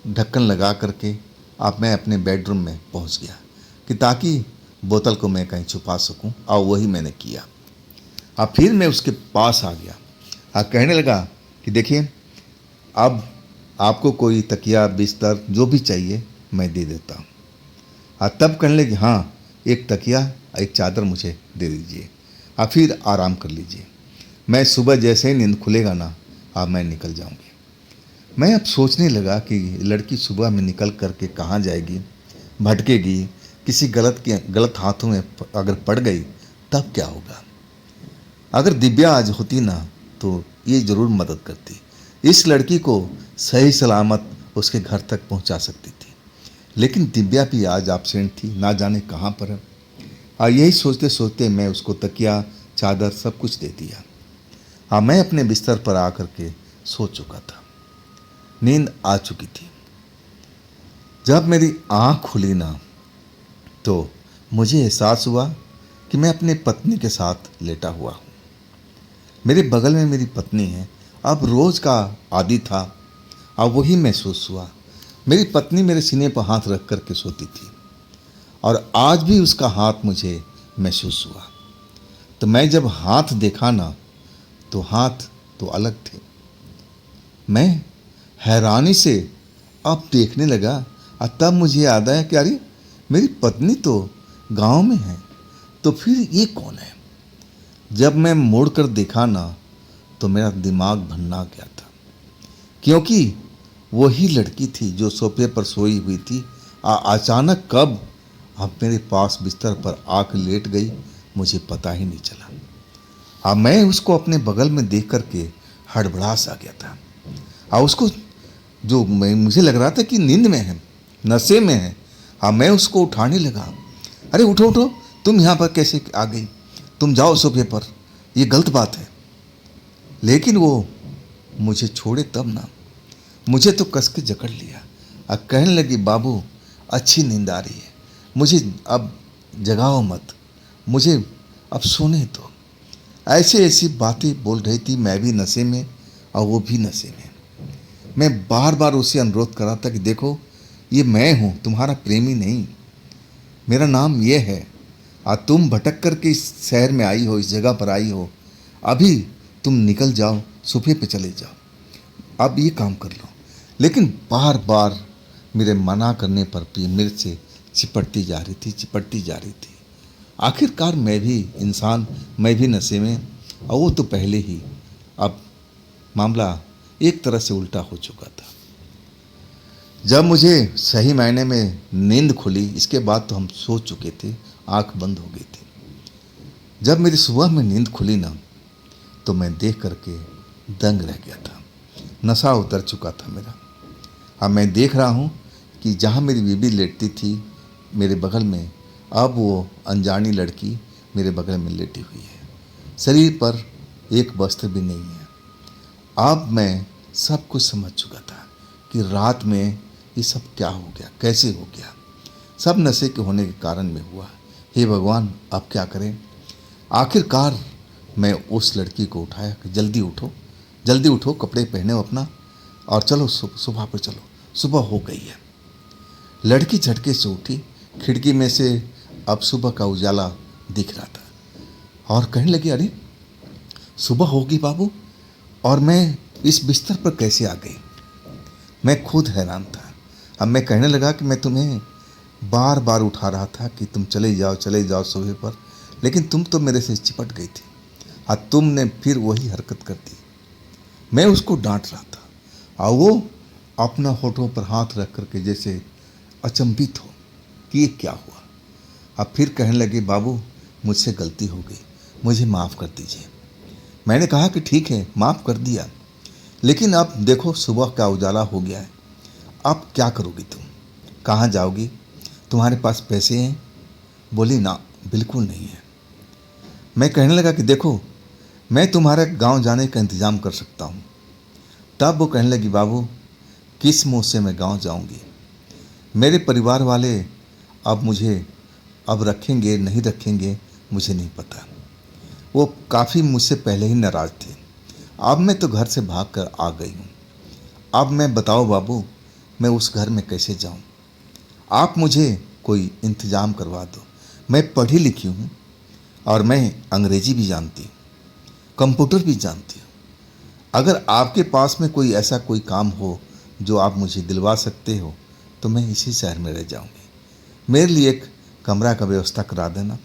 ढक्कन लगा करके अब मैं अपने बेडरूम में पहुंच गया कि ताकि बोतल को मैं कहीं छुपा सकूं, और वही मैंने किया। अब फिर मैं उसके पास आ गया और कहने लगा कि देखिए, अब आपको कोई तकिया बिस्तर जो भी चाहिए मैं दे देता हूँ। और तब कहने लगी, हाँ, एक तकिया एक चादर मुझे दे दीजिए, और फिर आराम कर लीजिए, मैं सुबह जैसे ही नींद खुलेगा ना, अब मैं निकल जाऊँगी। मैं अब सोचने लगा कि लड़की सुबह में निकल करके कहाँ जाएगी, भटकेगी, किसी गलत हाथों में अगर पड़ गई तब क्या होगा। अगर दिव्या आज होती ना, तो ये ज़रूर मदद करती, इस लड़की को सही सलामत उसके घर तक पहुंचा सकती थी। लेकिन दिव्या भी आज एब्सेंट थी, ना जाने कहाँ पर है। और यही सोचते सोचते मैं उसको तकिया चादर सब कुछ दे दिया। हाँ, मैं अपने बिस्तर पर आकर के सो चुका था, नींद आ चुकी थी। जब मेरी आँख खुली ना, तो मुझे एहसास हुआ कि मैं अपनी पत्नी के साथ लेटा हुआ हूँ। मेरे बगल में मेरी पत्नी है। अब रोज़ का आदी था, अब वही महसूस हुआ। मेरी पत्नी मेरे सीने पर हाथ रख कर के सोती थी, और आज भी उसका हाथ मुझे महसूस हुआ। तो मैं जब हाथ देखा ना, तो हाथ तो अलग थे। मैं हैरानी से अब देखने लगा, और तब मुझे याद आया कि अरे, मेरी पत्नी तो गांव में है, तो फिर ये कौन है। जब मैं मुड़ कर देखा ना, तो मेरा दिमाग भन्ना गया था, क्योंकि वही लड़की थी जो सोफे पर सोई हुई थी, अचानक कब अब मेरे पास बिस्तर पर आकर लेट गई, मुझे पता ही नहीं चला। अब मैं उसको अपने बगल में देख करके हड़बड़ा सा गया था, और उसको जो मुझे लग रहा था कि नींद में है, नशे में है। हाँ, मैं उसको उठाने लगा, अरे उठो उठो, तुम यहाँ पर कैसे आ गई, तुम जाओ सोफे पर, ये गलत बात है। लेकिन वो मुझे छोड़े तब ना, मुझे तो कस के जकड़ लिया और कहने लगी, बाबू अच्छी नींद आ रही है, मुझे अब जगाओ मत, मुझे अब सोने दो। ऐसे ऐसी बातें बोल रही थी, मैं भी नशे में और वो भी नशे में। मैं बार बार उसे अनुरोध कर रहा था कि देखो, ये मैं हूँ, तुम्हारा प्रेमी नहीं, मेरा नाम ये है, और तुम भटक कर के इस शहर में आई हो, इस जगह पर आई हो, अभी तुम निकल जाओ, सोफे पे चले जाओ, अब ये काम कर लो। लेकिन बार बार मेरे मना करने पर भी मेरे से चिपटती जा रही थी। आखिरकार मैं भी इंसान, मैं भी नशे में, और वो तो पहले ही। अब मामला एक तरह से उल्टा हो चुका था। जब मुझे सही मायने में नींद खुली, इसके बाद तो हम सो चुके थे, आंख बंद हो गई थी। जब मेरी सुबह में नींद खुली ना, तो मैं देख करके दंग रह गया था। नशा उतर चुका था मेरा। अब मैं देख रहा हूँ कि जहाँ मेरी बीबी लेटती थी मेरे बगल में, अब वो अनजानी लड़की मेरे बगल में लेटी हुई है। शरीर पर एक वस्त्र भी नहीं है। अब मैं सब कुछ समझ चुका था कि रात में ये सब क्या हो गया, कैसे हो गया। सब नशे के होने के कारण में हुआ। हे भगवान, अब क्या करें। आखिरकार मैं उस लड़की को उठाया कि जल्दी उठो, कपड़े पहने अपना और चलो, सुबह पर चलो, सुबह हो गई है। लड़की झटके से उठी, खिड़की में से अब सुबह का उजाला दिख रहा था और कहने लगी, अरे सुबह होगी बाबू, और मैं इस बिस्तर पर कैसे आ गई। मैं खुद हैरान था। अब मैं कहने लगा कि मैं तुम्हें बार बार उठा रहा था कि तुम चले जाओ सोफे पर, लेकिन तुम तो मेरे से चिपट गई थी और तुमने फिर वही हरकत कर दी। मैं उसको डांट रहा था और वो अपना होठों पर हाथ रख करके जैसे अचंभित हो कि ये क्या हुआ। अब फिर कहने लगे, बाबू मुझसे गलती हो गई, मुझे माफ़ कर दीजिए। मैंने कहा कि ठीक है, माफ़ कर दिया, लेकिन अब देखो सुबह का उजाला हो गया है, अब क्या करोगी तुम, कहाँ जाओगी, तुम्हारे पास पैसे हैं। बोली, ना बिल्कुल नहीं है। मैं कहने लगा कि देखो मैं तुम्हारे गांव जाने का इंतज़ाम कर सकता हूँ। तब वो कहने लगी, बाबू किस मुँह से मैं गांव जाऊँगी, मेरे परिवार वाले अब मुझे अब रखेंगे नहीं रखेंगे मुझे नहीं पता। वो काफ़ी मुझसे पहले ही नाराज़ थे। अब मैं तो घर से भाग कर आ गई हूँ। अब मैं बताओ बाबू, मैं उस घर में कैसे जाऊँ। आप मुझे कोई इंतज़ाम करवा दो। मैं पढ़ी लिखी हूँ और मैं अंग्रेजी भी जानती हूँ, कंप्यूटर भी जानती हूँ। अगर आपके पास में कोई ऐसा कोई काम हो जो आप मुझे दिलवा सकते हो तो मैं इसी शहर में रह जाऊँगी। मेरे लिए एक कमरा का व्यवस्था करा देना,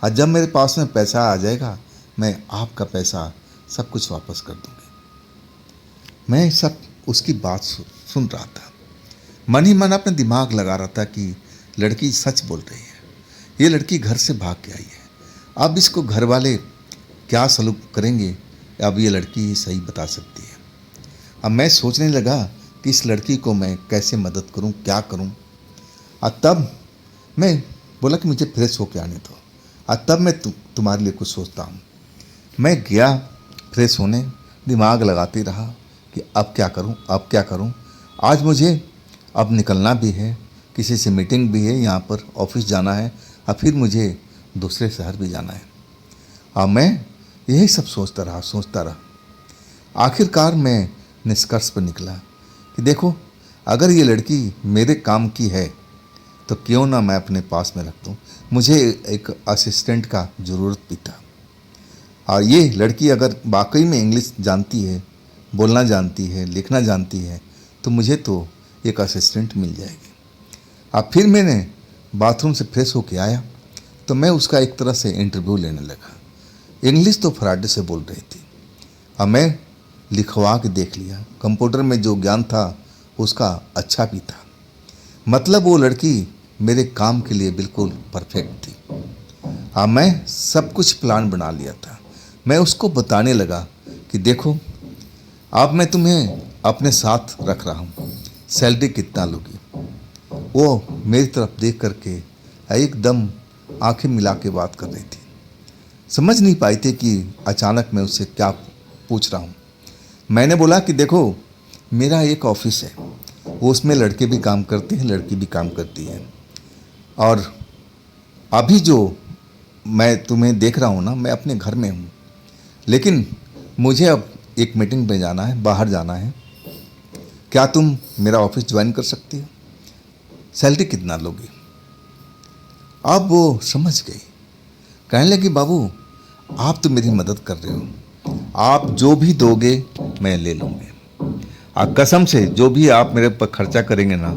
और जब मेरे पास में पैसा आ जाएगा मैं आपका पैसा सब कुछ वापस कर दूँगी। मैं सब उसकी बात सुन रहा था। मन ही मन अपने दिमाग लगा रहा था कि लड़की सच बोल रही है, ये लड़की घर से भाग के आई है। अब इसको घर वाले क्या सलूक करेंगे, अब ये लड़की ही सही बता सकती है। अब मैं सोचने लगा कि इस लड़की को मैं कैसे मदद करूं, क्या करूं। और तब मैं बोला कि मुझे फ्रेश होके आने दो, और तब मैं तुम्हारे लिए कुछ सोचता हूं। मैं गया फ्रेश होने, दिमाग लगाते रहा कि अब क्या करूं। आज मुझे अब निकलना भी है, किसी से मीटिंग भी है, यहाँ पर ऑफिस जाना है, और फिर मुझे दूसरे शहर भी जाना है। और मैं यही सब सोचता रहा। आखिरकार मैं निष्कर्ष पर निकला कि देखो, अगर ये लड़की मेरे काम की है तो क्यों ना मैं अपने पास में रख दूँ। मुझे एक असिस्टेंट का ज़रूरत भी था, और ये लड़की अगर वाकई में इंग्लिश जानती है, बोलना जानती है, लिखना जानती है, तो मुझे तो एक असिस्टेंट मिल जाएगी। अब फिर मैंने बाथरूम से फ्रेश होके आया तो मैं उसका एक तरह से इंटरव्यू लेने लगा। इंग्लिश तो फराटे से बोल रही थी। अब मैं लिखवा के देख लिया, कंप्यूटर में जो ज्ञान था उसका अच्छा भी था। मतलब वो लड़की मेरे काम के लिए बिल्कुल परफेक्ट थी। अब मैं सब कुछ प्लान बना लिया था। मैं उसको बताने लगा कि देखो, अब मैं तुम्हें अपने साथ रख रहा हूँ, सैलरी कितना लोगी। वो मेरी तरफ देख करके एकदम आंखें मिला के बात कर रही थी। समझ नहीं पाई थी कि अचानक मैं उससे क्या पूछ रहा हूँ। मैंने बोला कि देखो, मेरा एक ऑफिस है, वो उसमें लड़के भी काम करते हैं, लड़की भी काम करती है, और अभी जो मैं तुम्हें देख रहा हूँ ना, मैं अपने घर में हूँ, लेकिन मुझे अब एक मीटिंग में जाना है, बाहर जाना है। क्या तुम मेरा ऑफिस ज्वाइन कर सकती हो? सैलरी कितना लोगी? अब वो समझ गई। कहने लगी, बाबू आप तो मेरी मदद कर रहे हो, आप जो भी दोगे मैं ले लूँगी, और कसम से जो भी आप मेरे पर खर्चा करेंगे ना,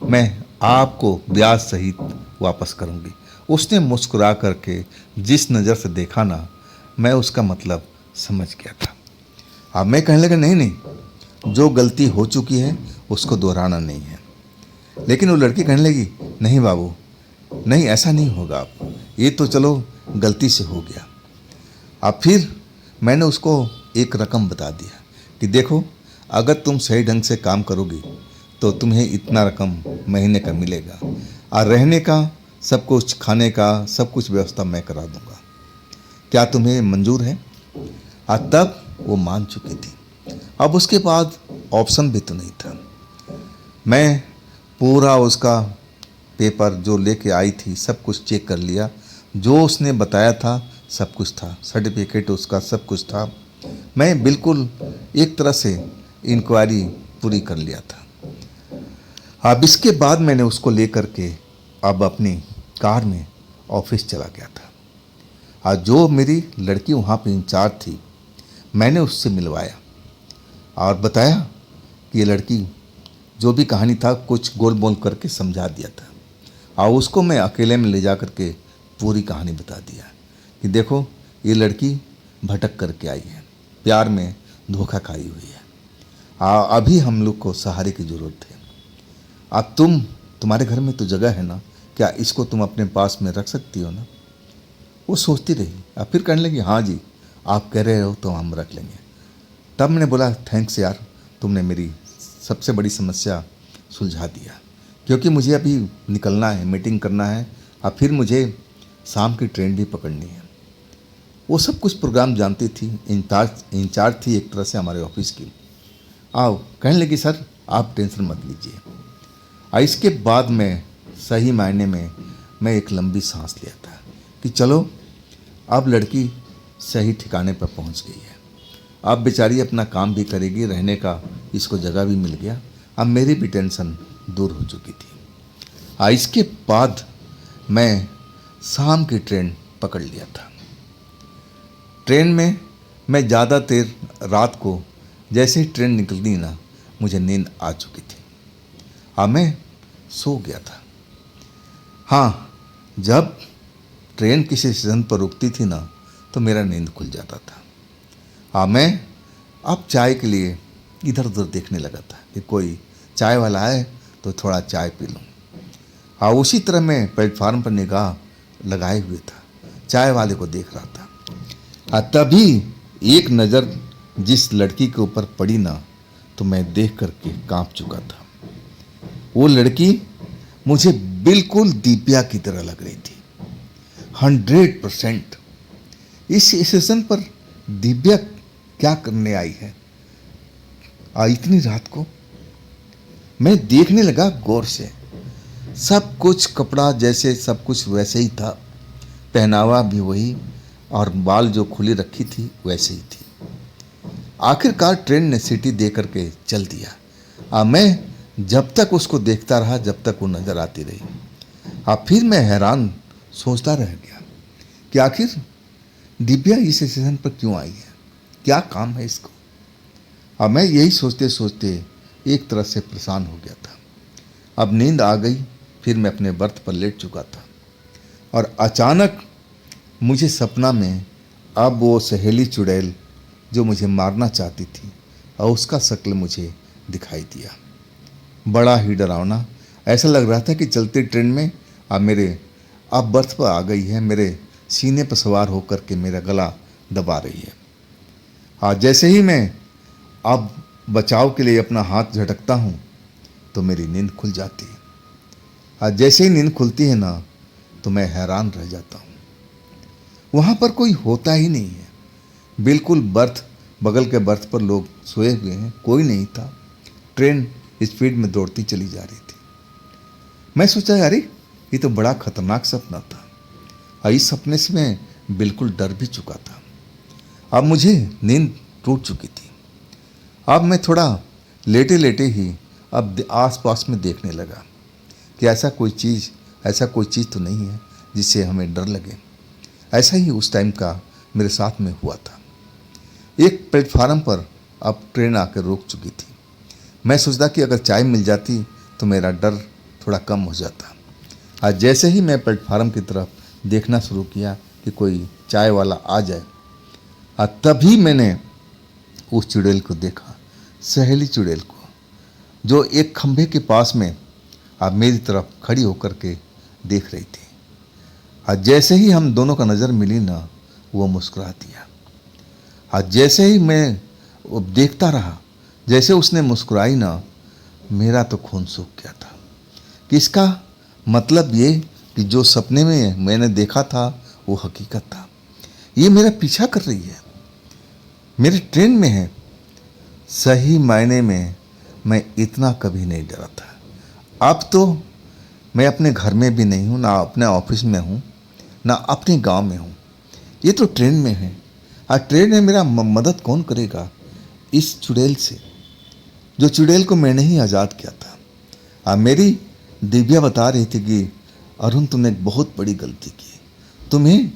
मैं आपको ब्याज सहित वापस करूँगी। उसने मुस्कुरा करके जिस नज़र से देखा ना, मैं उसका मतलब समझ गया था। अब मैं कहने लगा, नहीं, जो गलती हो चुकी है उसको दोहराना नहीं है। लेकिन वो लड़की कहने लगी, नहीं बाबू, नहीं ऐसा नहीं होगा, आप ये तो चलो गलती से हो गया। अब फिर मैंने उसको एक रकम बता दिया कि देखो, अगर तुम सही ढंग से काम करोगी तो तुम्हें इतना रकम महीने का मिलेगा, और रहने का सब कुछ, खाने का सब कुछ व्यवस्था मैं करा दूंगा, क्या तुम्हें मंजूर है? और तब वो मान चुकी थी। अब उसके बाद ऑप्शन भी तो नहीं था। मैं पूरा उसका पेपर जो लेके आई थी सब कुछ चेक कर लिया, जो उसने बताया था सब कुछ था, सर्टिफिकेट उसका सब कुछ था। मैं बिल्कुल एक तरह से इंक्वायरी पूरी कर लिया था। अब इसके बाद मैंने उसको लेकर के अब अपनी कार में ऑफिस चला गया था। और जो मेरी लड़की वहाँ पे इंचार्ज थी, मैंने उससे मिलवाया और बताया कि ये लड़की जो भी कहानी था कुछ गोल मोल करके समझा दिया था। और उसको मैं अकेले में ले जा कर के पूरी कहानी बता दिया कि देखो, ये लड़की भटक करके आई है, प्यार में धोखा खाई हुई है, अभी हम लोग को सहारे की ज़रूरत है। अब तुम्हारे घर में तो जगह है ना, क्या इसको तुम अपने पास में रख सकती हो ना? वो सोचती रही, अब फिर कहने लगी, हाँ जी, आप कह रहे हो तो हम रख लेंगे। तब मैंने बोला, थैंक्स यार, तुमने मेरी सबसे बड़ी समस्या सुलझा दिया, क्योंकि मुझे अभी निकलना है, मीटिंग करना है, और फिर मुझे शाम की ट्रेन भी पकड़नी है। वो सब कुछ प्रोग्राम जानती थी, इंचार्ज थी एक तरह से हमारे ऑफिस की। आओ, कहने लगी, सर आप टेंशन मत लीजिए। और इसके बाद मैं सही मायने में मैं एक लंबी सांस लिया था कि चलो, अब लड़की सही ठिकाने पर पहुंच गई है, अब बेचारी अपना काम भी करेगी, रहने का इसको जगह भी मिल गया, अब मेरी भी टेंशन दूर हो चुकी थी। इसके बाद मैं शाम की ट्रेन पकड़ लिया था। ट्रेन में मैं ज़्यादा देर रात को जैसे ही ट्रेन निकलती ना, मुझे नींद आ चुकी थी, मैं सो गया था। हाँ, जब ट्रेन किसी स्टेशन पर रुकती थी ना, तो मेरा नींद खुल जाता था। मैं अब चाय के लिए इधर उधर देखने लगा था कि कोई चाय वाला आए तो थोड़ा चाय पी लूँ। उसी तरह मैं प्लेटफार्म पर निगाह लगाए हुए था, चाय वाले को देख रहा था। तभी एक नज़र जिस लड़की के ऊपर पड़ी ना, तो मैं देख करके कांप चुका था। वो लड़की मुझे बिल्कुल दिव्या की तरह लग रही थी, 100%। इस स्टेशन पर दिव्या क्या करने आई है इतनी रात को? मैं देखने लगा गौर से। सब कुछ कपड़ा जैसे सब कुछ वैसे ही था, पहनावा भी वही, और बाल जो खुली रखी थी वैसे ही थी। आखिरकार ट्रेन ने सीटी दे करके चल दिया। मैं जब तक उसको देखता रहा, जब तक वो नज़र आती रही। फिर मैं हैरान सोचता रह गया कि आखिर दिव्या इस स्टेशन पर क्यों आई है, क्या काम है इसको? मैं यही सोचते सोचते एक तरह से परेशान हो गया था। अब नींद आ गई, फिर मैं अपने बर्थ पर लेट चुका था, और अचानक मुझे सपना में अब वो सहेली चुड़ैल जो मुझे मारना चाहती थी, और उसका शक्ल मुझे दिखाई दिया। बड़ा ही डरावना ऐसा लग रहा था कि चलती ट्रेन में मेरे अब बर्थ पर आ गई है, मेरे सीने पर सवार होकर के मेरा गला दबा रही है। जैसे ही मैं अब बचाव के लिए अपना हाथ झटकता हूँ तो मेरी नींद खुल जाती है। जैसे ही नींद खुलती है ना, तो मैं हैरान रह जाता हूँ। वहाँ पर कोई होता ही नहीं है, बिल्कुल बगल के बर्थ पर लोग सोए हुए हैं, कोई नहीं था। ट्रेन स्पीड में दौड़ती चली जा रही थी। मैं सोचा, अरे ये तो बड़ा खतरनाक सपना था, और इस सपने से मैं बिल्कुल डर भी चुका था। अब मुझे नींद टूट चुकी थी। अब मैं थोड़ा लेटे लेटे ही अब आसपास में देखने लगा कि ऐसा कोई चीज़ तो नहीं है जिससे हमें डर लगे। ऐसा ही उस टाइम का मेरे साथ में हुआ था। एक प्लेटफार्म पर अब ट्रेन आकर रुक चुकी थी। मैं सोचता कि अगर चाय मिल जाती तो मेरा डर थोड़ा कम हो जाता। आज जैसे ही मैं प्लेटफार्म की तरफ देखना शुरू किया कि कोई चाय वाला आ जाए, तभी मैंने उस चुड़ैल को देखा, सहेली चुड़ैल को, जो एक खंभे के पास में अब मेरी तरफ खड़ी होकर के देख रही थी। आज जैसे ही हम दोनों का नज़र मिली ना, वो मुस्कुरा दिया। आज जैसे ही मैं वो देखता रहा, जैसे उसने मुस्कुराई ना, मेरा तो खून सूख गया था। कि इसका मतलब ये कि जो सपने में मैंने देखा था वो हकीकत था। ये मेरा पीछा कर रही है, मेरे ट्रेन में है। सही मायने में मैं इतना कभी नहीं डरा था। अब तो मैं अपने घर में भी नहीं हूँ, ना अपने ऑफिस में हूँ, ना अपने गांव में हूँ। ये तो ट्रेन में है। आज ट्रेन में मेरा मदद कौन करेगा? इस चुड़ैल से, जो चुड़ैल को मैंने ही आज़ाद किया था। अब मेरी दिव्या बता रही थी कि अरुण, तुमने एक बहुत बड़ी गलती की। तुम्हें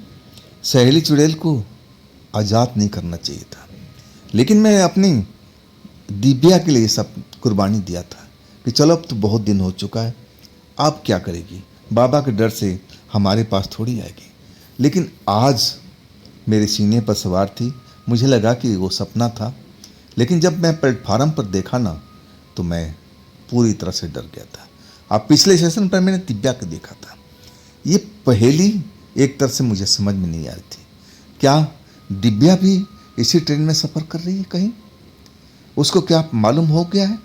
सहेली चुड़ैल को आज़ाद नहीं करना चाहिए था। लेकिन मैं अपनी दिव्या के लिए सब कुर्बानी दिया था कि चलो अब तो बहुत दिन हो चुका है, आप क्या करेगी, बाबा के डर से हमारे पास थोड़ी आएगी। लेकिन आज मेरे सीने पर सवार थी। मुझे लगा कि वो सपना था, लेकिन जब मैं प्लेटफार्म पर देखा ना, तो मैं पूरी तरह से डर गया था। अब पिछले सेशन पर मैंने दिव्या को देखा था। ये पहेली एक तरह से मुझे समझ में नहीं आ रही थी। क्या दिव्या भी इसी ट्रेन में सफ़र कर रही है? कहीं उसको क्या मालूम हो गया है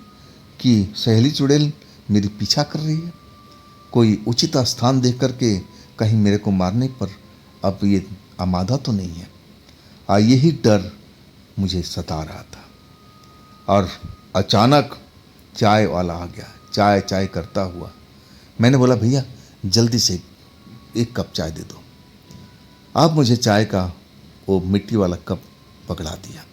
कि सहेली चुड़ैल मेरी पीछा कर रही है? कोई उचित स्थान देख करके कहीं मेरे को मारने पर अब ये आमादा तो नहीं है। यही डर मुझे सता रहा था। और अचानक चाय वाला आ गया, चाय चाय करता हुआ। मैंने बोला, भैया जल्दी से एक कप चाय दे दो। अब मुझे चाय का वो मिट्टी वाला कप पकड़ा दिया।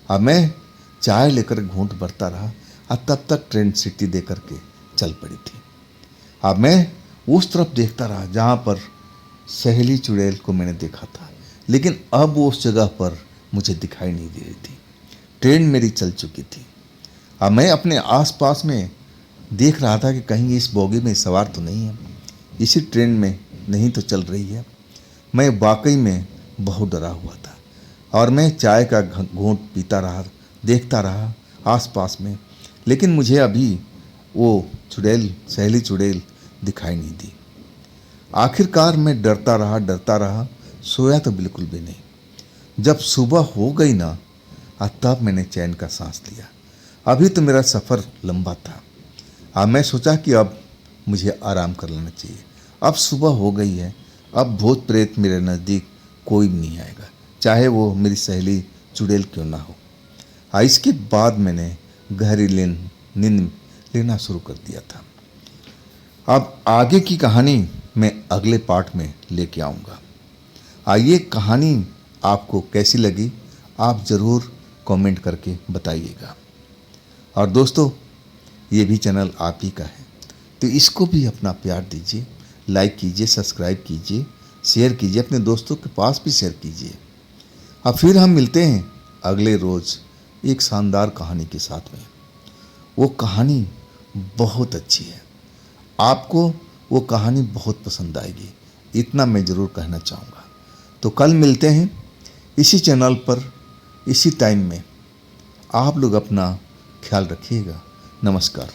अब मैं चाय लेकर घूंट भरता रहा और तब तक ट्रेन सीटी दे करके चल पड़ी थी। अब मैं उस तरफ देखता रहा जहाँ पर सहेली चुड़ैल को मैंने देखा था, लेकिन अब वो उस जगह पर मुझे दिखाई नहीं दे रही थी। ट्रेन मेरी चल चुकी थी। अब मैं अपने आसपास में देख रहा था कि कहीं इस बोगी में सवार तो नहीं है, इसी ट्रेन में नहीं तो चल रही है। मैं वाकई में बहुत डरा हुआ था और मैं चाय का घूंट पीता रहा, देखता रहा आसपास में, लेकिन मुझे अभी वो चुड़ैल, सहेली चुड़ैल दिखाई नहीं दी। आखिरकार मैं डरता रहा, सोया तो बिल्कुल भी नहीं। जब सुबह हो गई ना, तब मैंने चैन का सांस लिया। अभी तो मेरा सफ़र लंबा था। अब मैं सोचा कि अब मुझे आराम कर लेना चाहिए। अब सुबह हो गई है, अब भूत प्रेत मेरे नज़दीक कोई भी नहीं आएगा, चाहे वो मेरी सहेली चुड़ैल क्यों ना हो। इसके बाद मैंने गहरी नींद लेना शुरू कर दिया था। अब आगे की कहानी मैं अगले पार्ट में लेके आऊँगा। ये कहानी आपको कैसी लगी, आप ज़रूर कमेंट करके बताइएगा। और दोस्तों, ये भी चैनल आप ही का है, तो इसको भी अपना प्यार दीजिए, लाइक कीजिए, सब्सक्राइब कीजिए, शेयर कीजिए, अपने दोस्तों के पास भी शेयर कीजिए। अब फिर हम मिलते हैं अगले रोज़ एक शानदार कहानी के साथ में। वो कहानी बहुत अच्छी है, आपको वो कहानी बहुत पसंद आएगी, इतना मैं ज़रूर कहना चाहूँगा। तो कल मिलते हैं इसी चैनल पर, इसी टाइम में। आप लोग अपना ख्याल रखिएगा। नमस्कार।